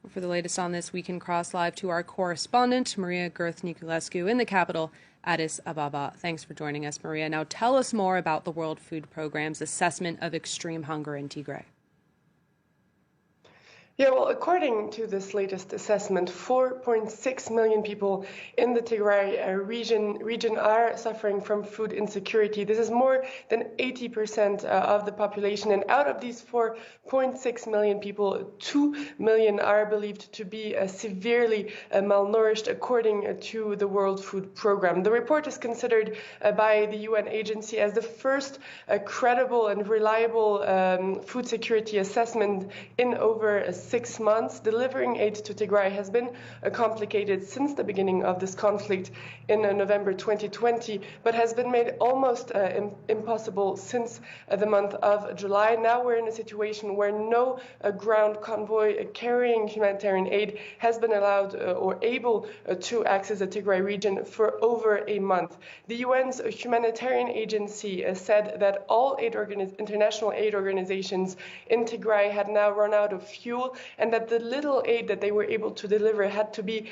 For the latest on this, we can cross live to our correspondent, Maria Girth-Niculescu, in the capital, Addis Ababa. Thanks for joining us, Maria. Now tell us more about the World Food Programme's assessment of extreme hunger in Tigray. Yeah, well, according to this latest assessment, 4.6 million people in the Tigray region are suffering from food insecurity. This is more than 80% of the population. And out of these 4.6 million people, 2 million are believed to be severely malnourished, according to the World Food Programme. The report is considered by the UN agency as the first credible and reliable food security assessment in over 6 months. Delivering aid to Tigray has been complicated since the beginning of this conflict in November 2020, but has been made almost impossible since the month of July. Now we're in a situation where no ground convoy carrying humanitarian aid has been allowed or able to access the Tigray region for over a month. The UN's humanitarian agency said that all international aid organizations in Tigray had now run out of fuel, and that the little aid that they were able to deliver had to be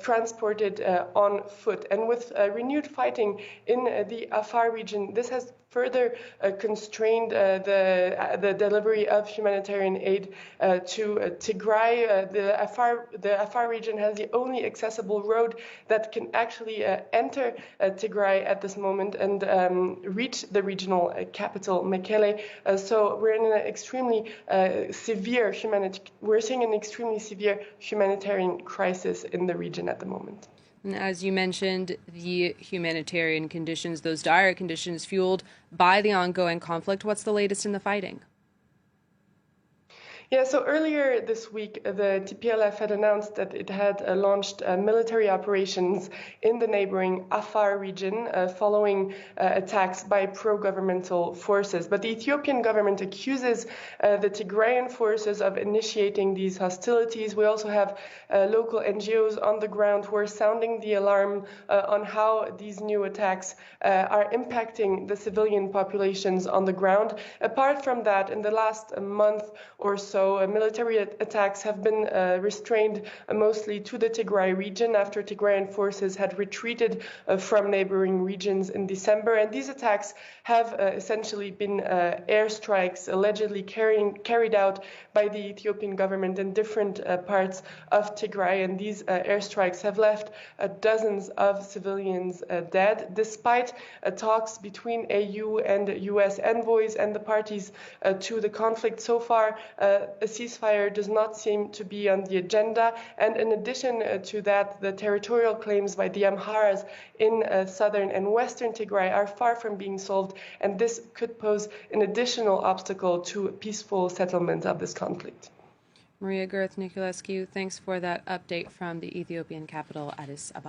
transported on foot. And with renewed fighting in the Afar region, this has further constrained the delivery of humanitarian aid to Tigray. The Afar region has the only accessible road that can actually enter Tigray at this moment and reach the regional capital, Mekelle. So we're in an extremely we're seeing an extremely severe humanitarian crisis in the region at the moment. And as you mentioned, the humanitarian conditions, those dire conditions fueled by the ongoing conflict. What's the latest in the fighting? Yeah, so earlier this week, the TPLF had announced that it had launched military operations in the neighboring Afar region following attacks by pro-governmental forces. But the Ethiopian government accuses the Tigrayan forces of initiating these hostilities. We also have local NGOs on the ground who are sounding the alarm on how these new attacks are impacting the civilian populations on the ground. Apart from that, in the last month or so, military attacks have been restrained mostly to the Tigray region after Tigrayan forces had retreated from neighboring regions in December. And these attacks have essentially been airstrikes allegedly carried out by the Ethiopian government in different parts of Tigray. And these airstrikes have left dozens of civilians dead, despite talks between AU and US envoys and the parties to the conflict. So far, a ceasefire does not seem to be on the agenda. And in addition to that, the territorial claims by the Amharas in southern and western Tigray are far from being solved, and this could pose an additional obstacle to peaceful settlement of this conflict. Maria Girth-Niculescu, thanks for that update from the Ethiopian capital, Addis Ababa.